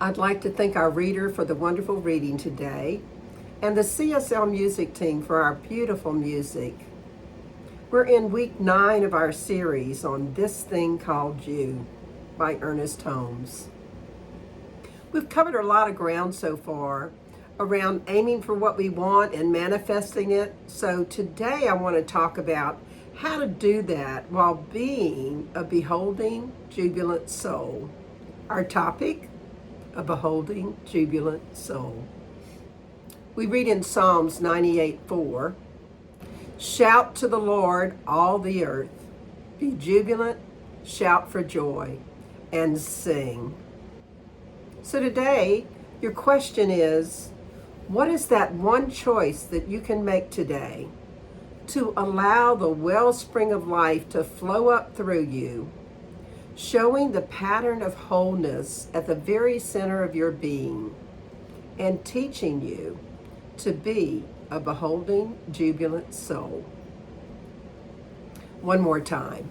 I'd like to thank our reader for the wonderful reading today and the CSL music team for our beautiful music. We're in week 9 of our series on This Thing Called You by Ernest Holmes. We've covered a lot of ground so far around aiming for what we want and manifesting it. So today I want to talk about how to do that while being a beholding, jubilant soul. Our topic, a beholding, jubilant soul. We read in Psalms 98:4, "Shout to the Lord, all the earth. Be jubilant, shout for joy, and sing." So today, your question is, what is that one choice that you can make today to allow the wellspring of life to flow up through you, showing the pattern of wholeness at the very center of your being, and teaching you to be a beholding, jubilant soul? One more time.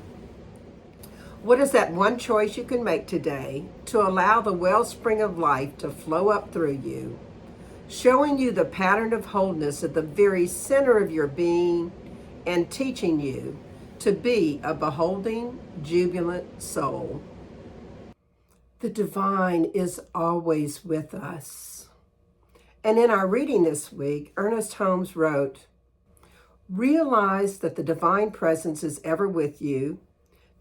What is that one choice you can make today to allow the wellspring of life to flow up through you, showing you the pattern of wholeness at the very center of your being, and teaching you to be a beholding, jubilant soul? The divine is always with us. And in our reading this week, Ernest Holmes wrote, "Realize that the divine presence is ever with you,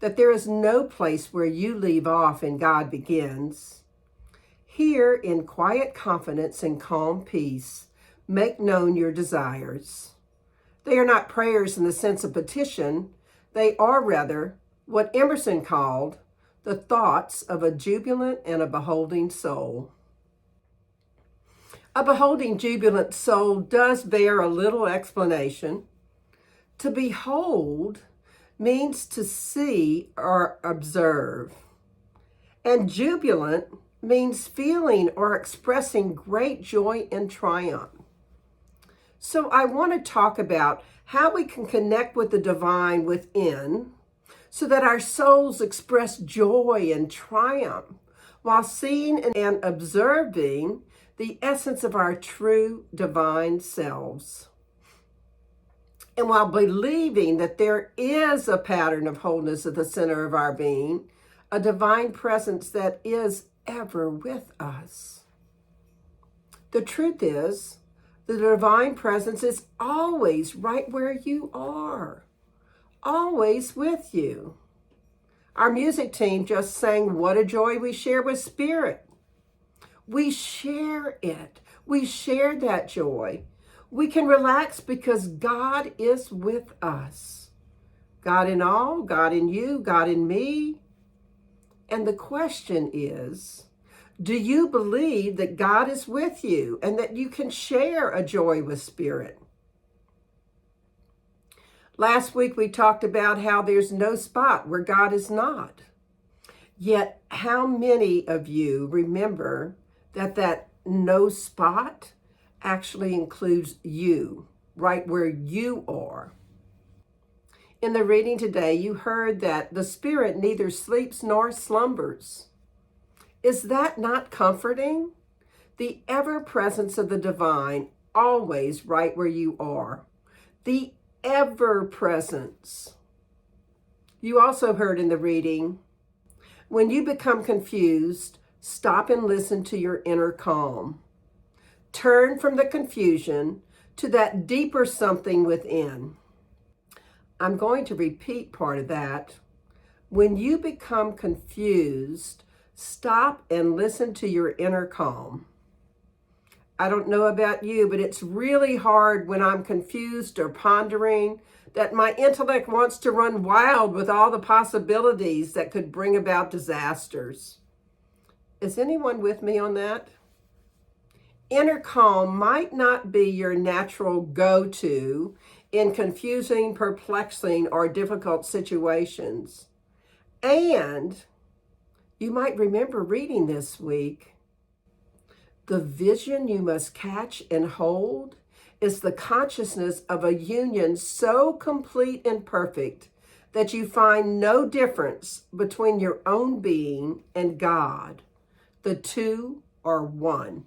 that there is no place where you leave off and God begins. Here, in quiet confidence and calm peace, make known your desires. They are not prayers in the sense of petition. They are rather what Emerson called the thoughts of a jubilant and a beholding soul." A beholding, jubilant soul does bear a little explanation. To behold means to see or observe, and jubilant means feeling or expressing great joy and triumph. So I want to talk about how we can connect with the divine within so that our souls express joy and triumph while seeing and observing the essence of our true divine selves. And while believing that there is a pattern of wholeness at the center of our being, a divine presence that is ever with us. The truth is, the divine presence is always right where you are, always with you. Our music team just sang "What a Joy We Share with Spirit." We share it. We share that joy. We can relax because God is with us. God in all, God in you, God in me. And the question is, do you believe that God is with you and that you can share a joy with Spirit? Last week we talked about how there's no spot where God is not. Yet how many of you remember that no spot actually includes you, right where you are? In the reading today, you heard that the Spirit neither sleeps nor slumbers. Is that not comforting? The ever-presence of the divine, always right where you are. The ever-presence. You also heard in the reading, when you become confused, stop and listen to your inner calm. Turn from the confusion to that deeper something within. I'm going to repeat part of that. When you become confused, stop and listen to your inner calm. I don't know about you, but it's really hard when I'm confused or pondering that my intellect wants to run wild with all the possibilities that could bring about disasters. Is anyone with me on that? Inner calm might not be your natural go-to in confusing, perplexing, or difficult situations. And you might remember reading this week, the vision you must catch and hold is the consciousness of a union so complete and perfect that you find no difference between your own being and God. The two are one.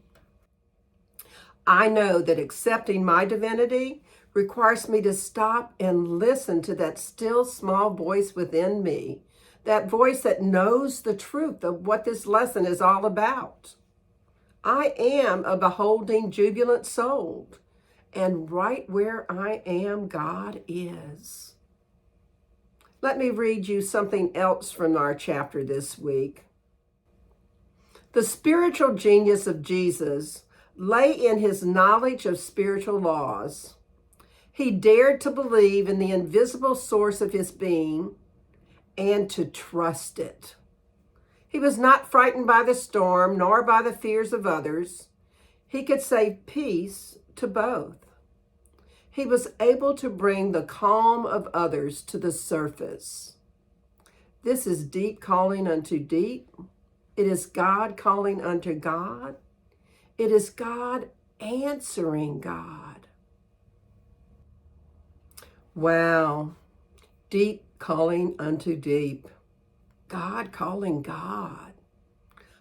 I know that accepting my divinity requires me to stop and listen to that still small voice within me, that voice that knows the truth of what this lesson is all about. I am a beholding, jubilant soul, and right where I am, God is. Let me read you something else from our chapter this week. The spiritual genius of Jesus lay in his knowledge of spiritual laws. He dared to believe in the invisible source of his being and to trust it. He was not frightened by the storm nor by the fears of others. He could say peace to both. He was able to bring the calm of others to the surface. This is deep calling unto deep. It is God calling unto God. It is God answering God. Wow. Deep calling unto deep. God calling God.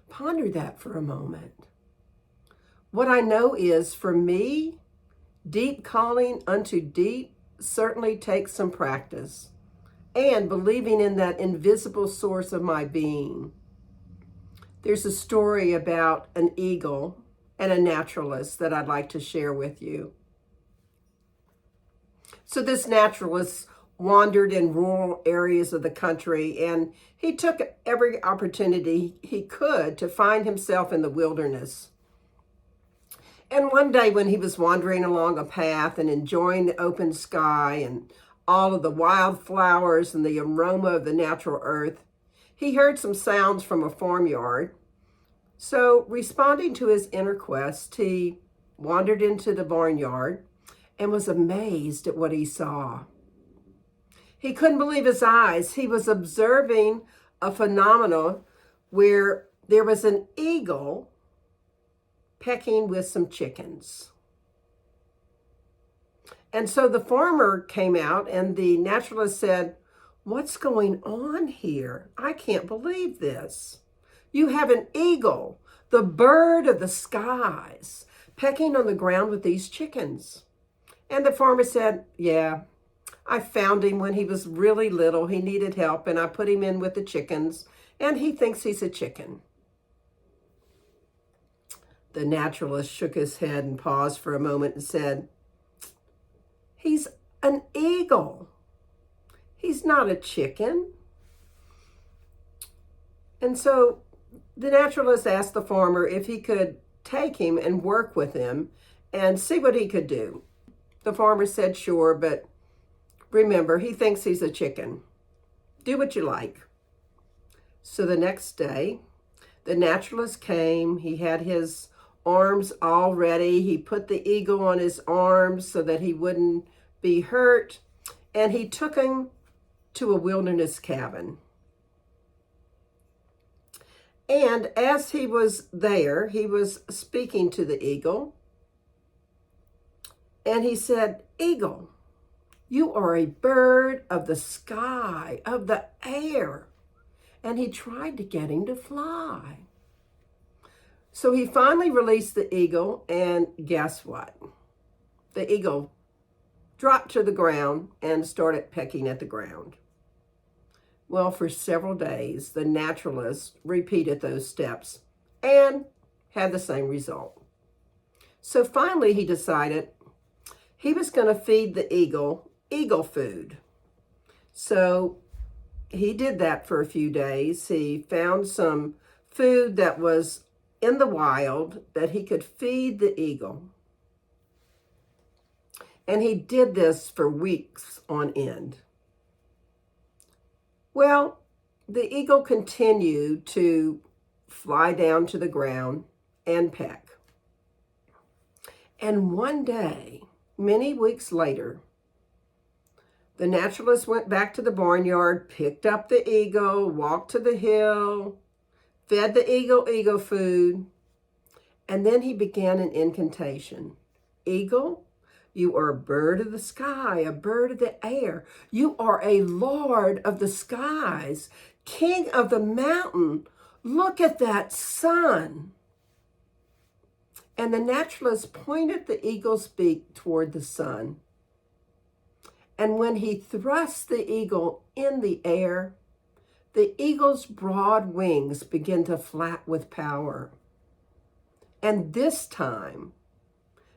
Ponder that for a moment. What I know is, for me, deep calling unto deep certainly takes some practice and believing in that invisible source of my being. There's a story about an eagle and a naturalist that I'd like to share with you. So this naturalist wandered in rural areas of the country, and he took every opportunity he could to find himself in the wilderness. And one day when he was wandering along a path and enjoying the open sky and all of the wildflowers and the aroma of the natural earth, he heard some sounds from a farmyard. So, responding to his inner quest, he wandered into the barnyard and was amazed at what he saw. He couldn't believe his eyes. He was observing a phenomenon where there was an eagle pecking with some chickens. And so the farmer came out and the naturalist said, "What's going on here? I can't believe this. You have an eagle, the bird of the skies, pecking on the ground with these chickens." And the farmer said, "Yeah, I found him when he was really little. He needed help, and I put him in with the chickens, and he thinks he's a chicken." The naturalist shook his head and paused for a moment and said, "He's an eagle. He's not a chicken." And so the naturalist asked the farmer if he could take him and work with him and see what he could do. The farmer said, "Sure, but remember, he thinks he's a chicken. Do what you like." So the next day, the naturalist came. He had his arms all ready. He put the eagle on his arms so that he wouldn't be hurt. And he took him to a wilderness cabin. And as he was there, he was speaking to the eagle. And he said, "Eagle, you are a bird of the sky, of the air." And he tried to get him to fly. So he finally released the eagle, and guess what? The eagle dropped to the ground and started pecking at the ground. Well, for several days, the naturalist repeated those steps and had the same result. So finally, he decided he was going to feed the eagle food. So he did that for a few days. He found some food that was in the wild that he could feed the eagle. And he did this for weeks on end. Well, the eagle continued to fly down to the ground and peck. And one day, many weeks later, the naturalist went back to the barnyard, picked up the eagle, walked to the hill, fed the eagle food, and then he began an incantation. "Eagle, you are a bird of the sky, a bird of the air. You are a lord of the skies, king of the mountain. Look at that sun." And the naturalist pointed the eagle's beak toward the sun. And when he thrust the eagle in the air, the eagle's broad wings began to flap with power. And this time,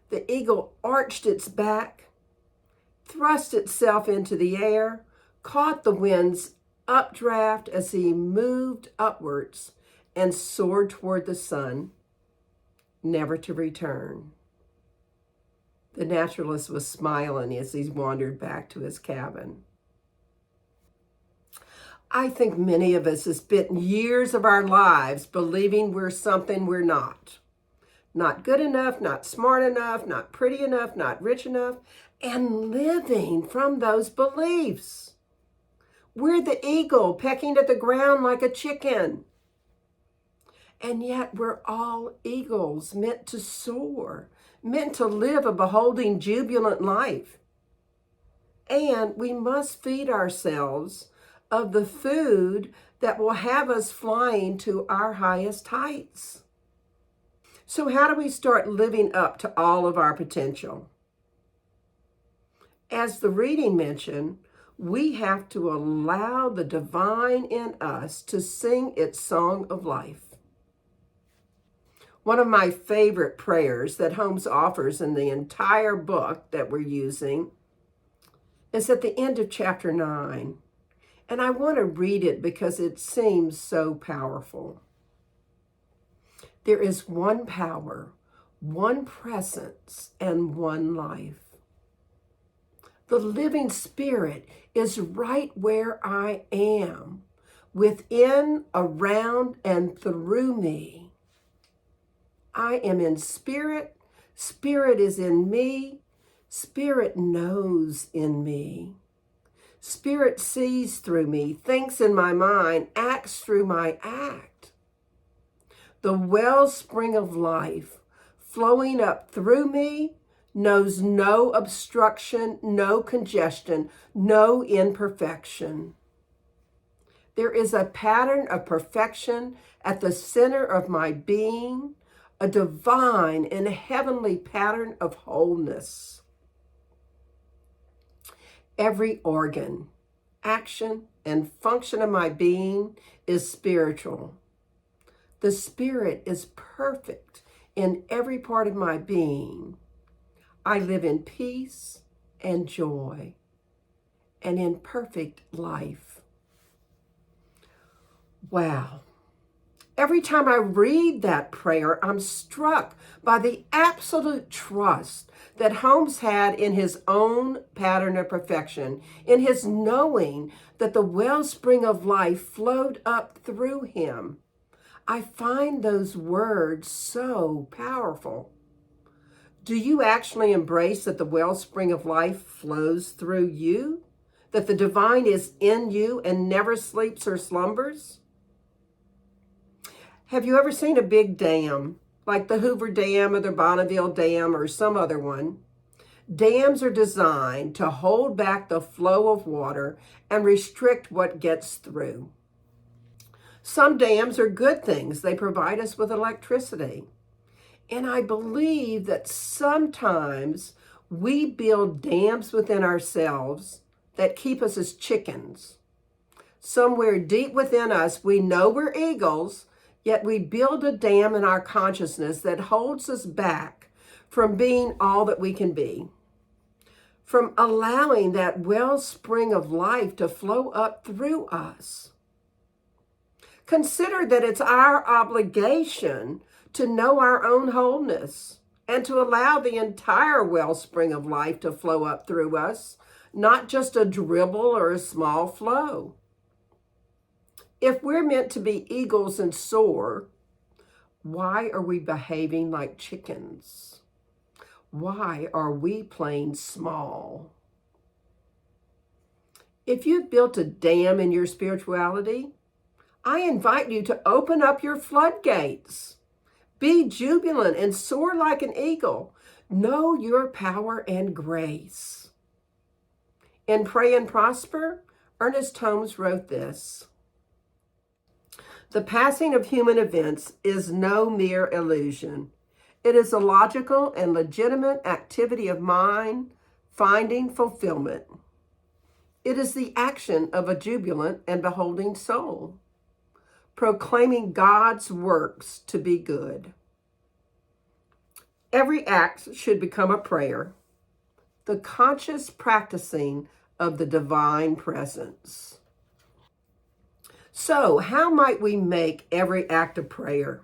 the eagle arched its back, thrust itself into the air, caught the wind's updraft as he moved upwards, and soared toward the sun, never to return. The naturalist was smiling as he wandered back to his cabin. I think many of us have spent years of our lives believing we're something we're not. Not good enough, not smart enough, not pretty enough, not rich enough, and living from those beliefs. We're the eagle pecking at the ground like a chicken. And yet we're all eagles meant to soar, meant to live a beholding, jubilant life. And we must feed ourselves of the food that will have us flying to our highest heights. So how do we start living up to all of our potential? As the reading mentioned, we have to allow the divine in us to sing its song of life. One of my favorite prayers that Holmes offers in the entire book that we're using is at the end of chapter 9. And I want to read it because it seems so powerful. There is one power, one presence, and one life. The living spirit is right where I am, within, around, and through me. I am in spirit, spirit is in me, spirit knows in me. Spirit sees through me, thinks in my mind, acts through my act. The wellspring of life flowing up through me knows no obstruction, no congestion, no imperfection. There is a pattern of perfection at the center of my being, a divine and heavenly pattern of wholeness. Every organ, action, and function of my being is spiritual. The spirit is perfect in every part of my being. I live in peace and joy and in perfect life. Wow. Every time I read that prayer, I'm struck by the absolute trust that Holmes had in his own pattern of perfection, in his knowing that the wellspring of life flowed up through him. I find those words so powerful. Do you actually embrace that the wellspring of life flows through you? That the divine is in you and never sleeps or slumbers? Have you ever seen a big dam, like the Hoover Dam or the Bonneville Dam or some other one? Dams are designed to hold back the flow of water and restrict what gets through. Some dams are good things. They provide us with electricity. And I believe that sometimes we build dams within ourselves that keep us as chickens. Somewhere deep within us, we know we're eagles, yet we build a dam in our consciousness that holds us back from being all that we can be, from allowing that wellspring of life to flow up through us. Consider that it's our obligation to know our own wholeness and to allow the entire wellspring of life to flow up through us, not just a dribble or a small flow. If we're meant to be eagles and soar, why are we behaving like chickens? Why are we playing small? If you've built a dam in your spirituality, I invite you to open up your floodgates. Be jubilant and soar like an eagle. Know your power and grace. In Pray and Prosper, Ernest Holmes wrote this: "The passing of human events is no mere illusion. It is a logical and legitimate activity of mind finding fulfillment. It is the action of a jubilant and beholding soul, proclaiming God's works to be good. Every act should become a prayer, the conscious practicing of the divine presence. So, how might we make every act a prayer?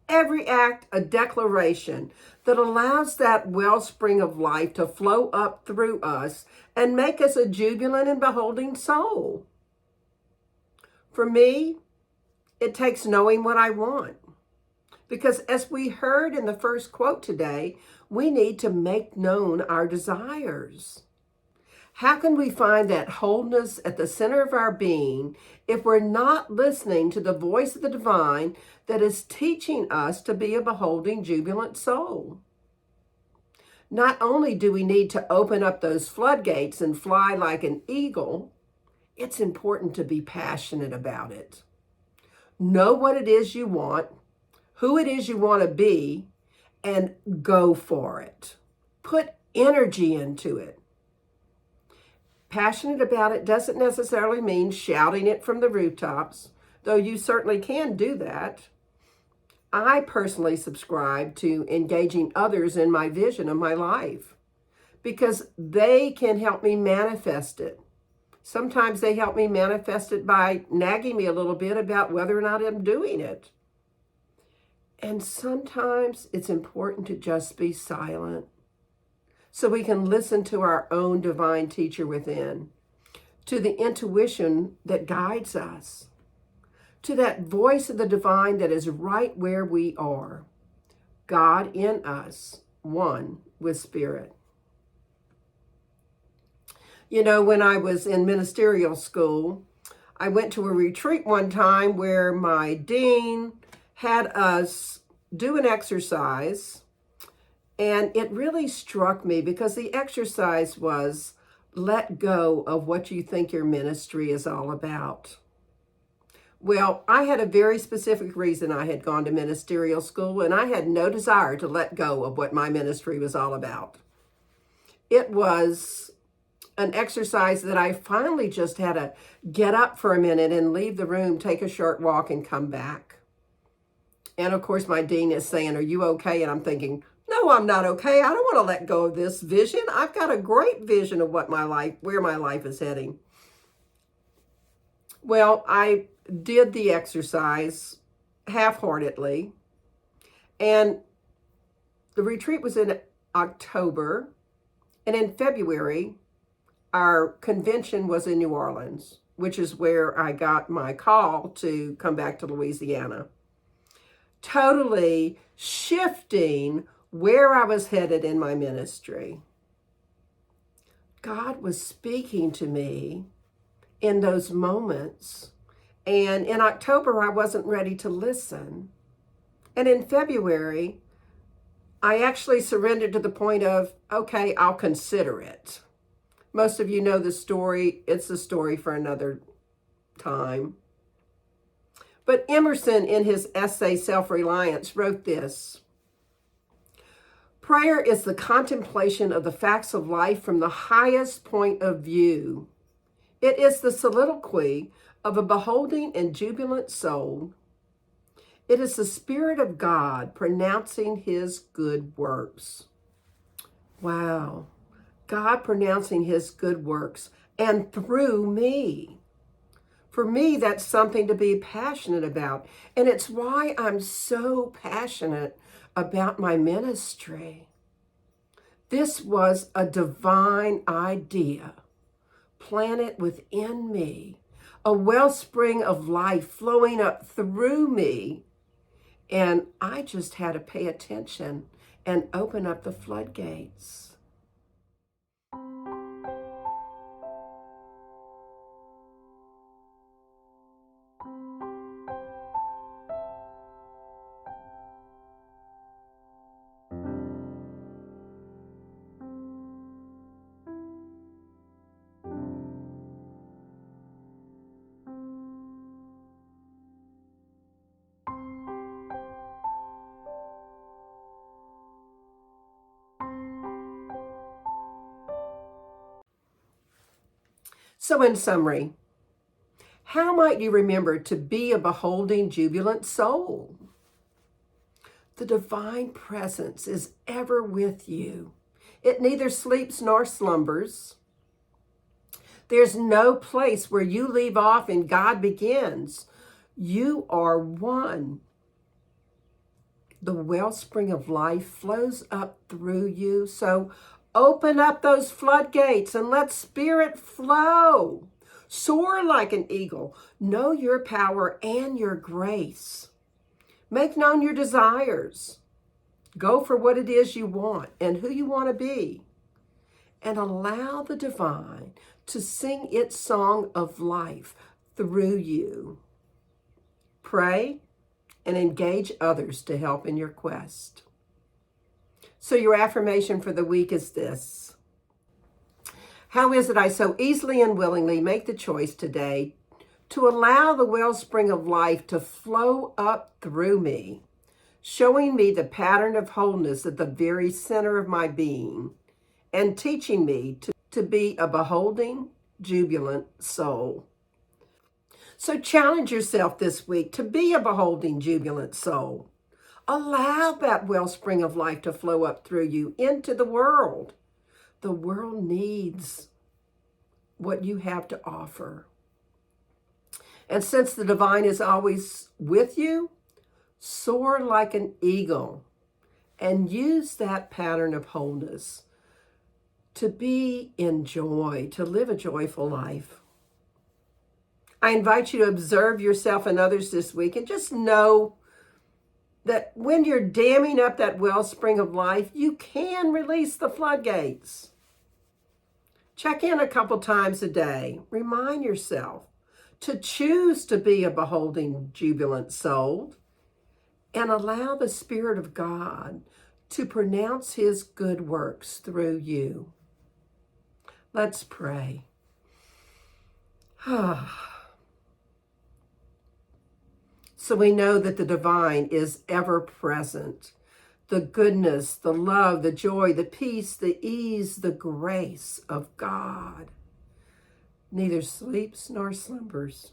Every act a declaration that allows that wellspring of life to flow up through us and make us a jubilant and beholding soul. For me, it takes knowing what I want. Because as we heard in the first quote today, we need to make known our desires. How can we find that wholeness at the center of our being if we're not listening to the voice of the divine that is teaching us to be a beholding, jubilant soul? Not only do we need to open up those floodgates and fly like an eagle, it's important to be passionate about it. Know what it is you want, who it is you want to be, and go for it. Put energy into it. Passionate about it doesn't necessarily mean shouting it from the rooftops, though you certainly can do that. I personally subscribe to engaging others in my vision of my life because they can help me manifest it. Sometimes they help me manifest it by nagging me a little bit about whether or not I'm doing it. And sometimes it's important to just be silent so we can listen to our own divine teacher within, to the intuition that guides us, to that voice of the divine that is right where we are, God in us, one with Spirit. You know, when I was in ministerial school, I went to a retreat one time where my dean had us do an exercise. And it really struck me because the exercise was let go of what you think your ministry is all about. Well, I had a very specific reason I had gone to ministerial school, and I had no desire to let go of what my ministry was all about. It was an exercise that I finally just had to get up for a minute and leave the room, take a short walk, and come back. And of course, my dean is saying, "Are you okay?" And I'm thinking, no, I'm not okay. I don't want to let go of this vision. I've got a great vision of where my life is heading. Well, I did the exercise half-heartedly, and the retreat was in October, and in February, our convention was in New Orleans, which is where I got my call to come back to Louisiana. Totally shifting where I was headed in my ministry. God was speaking to me in those moments. And in October, I wasn't ready to listen. And in February, I actually surrendered to the point of, okay, I'll consider it. Most of you know the story. It's a story for another time. But Emerson, in his essay, Self-Reliance, wrote this: prayer is the contemplation of the facts of life from the highest point of view. It is the soliloquy of a beholding and jubilant soul. It is the Spirit of God pronouncing His good works. Wow. God pronouncing His good works and through me. For me, that's something to be passionate about. And it's why I'm so passionate about my ministry. This was a divine idea planted within me, a wellspring of life flowing up through me. And I just had to pay attention and open up the floodgates. So in summary, how might you remember to be a beholding, jubilant soul? The divine presence is ever with you. It neither sleeps nor slumbers. There's no place where you leave off and God begins. You are one. The wellspring of life flows up through you. So open up those floodgates and let spirit flow. Soar like an eagle. Know your power and your grace. Make known your desires. Go for what it is you want and who you want to be. And allow the divine to sing its song of life through you. Pray and engage others to help in your quest. So your affirmation for the week is this. How is it I so easily and willingly make the choice today to allow the wellspring of life to flow up through me, showing me the pattern of wholeness at the very center of my being, and teaching me to be a beholding, jubilant soul. So challenge yourself this week to be a beholding, jubilant soul. Allow that wellspring of life to flow up through you into the world. The world needs what you have to offer. And since the divine is always with you, soar like an eagle and use that pattern of wholeness to be in joy, to live a joyful life. I invite you to observe yourself and others this week and just know that when you're damming up that wellspring of life, you can release the floodgates. Check in a couple times a day. Remind yourself to choose to be a beholding, jubilant soul and allow the Spirit of God to pronounce his good works through you. Let's pray. So we know that the divine is ever present. The goodness, the love, the joy, the peace, the ease, the grace of God neither sleeps nor slumbers.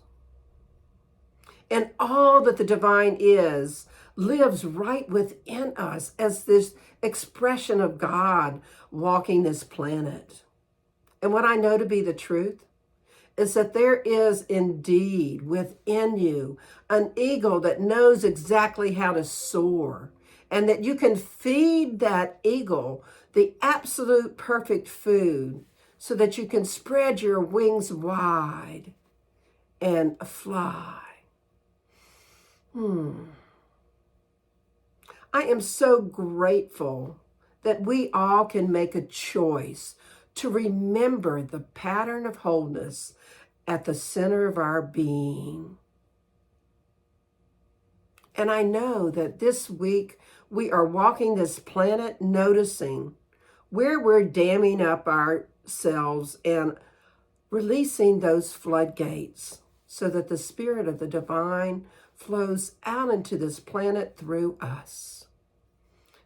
And all that the divine is lives right within us as this expression of God walking this planet. And what I know to be the truth is that there is indeed within you an eagle that knows exactly how to soar, and that you can feed that eagle the absolute perfect food so that you can spread your wings wide and fly. I am so grateful that we all can make a choice to remember the pattern of wholeness at the center of our being. And I know that this week we are walking this planet noticing where we're damming up ourselves and releasing those floodgates so that the Spirit of the divine flows out into this planet through us.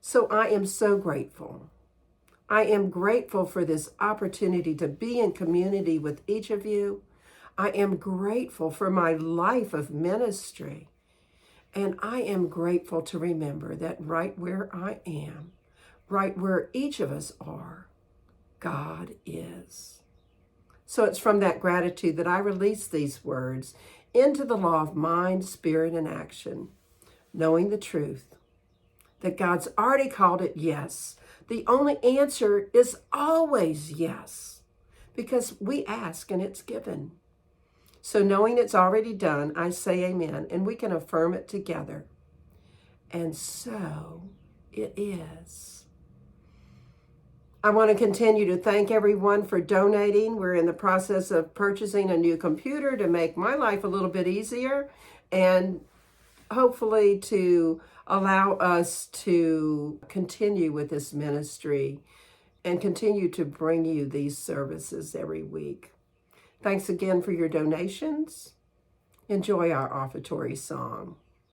So I am so grateful. I am grateful for this opportunity to be in community with each of you. I am grateful for my life of ministry. And I am grateful to remember that right where I am, right where each of us are, God is. So it's from that gratitude that I release these words into the law of mind, spirit, and action, knowing the truth, that God's already called it yes. The only answer is always yes, because we ask and it's given. So knowing it's already done, I say amen, and we can affirm it together. And so it is. I want to continue to thank everyone for donating. We're in the process of purchasing a new computer to make my life a little bit easier and hopefully to allow us to continue with this ministry and continue to bring you these services every week. Thanks again for your donations. Enjoy our offertory song.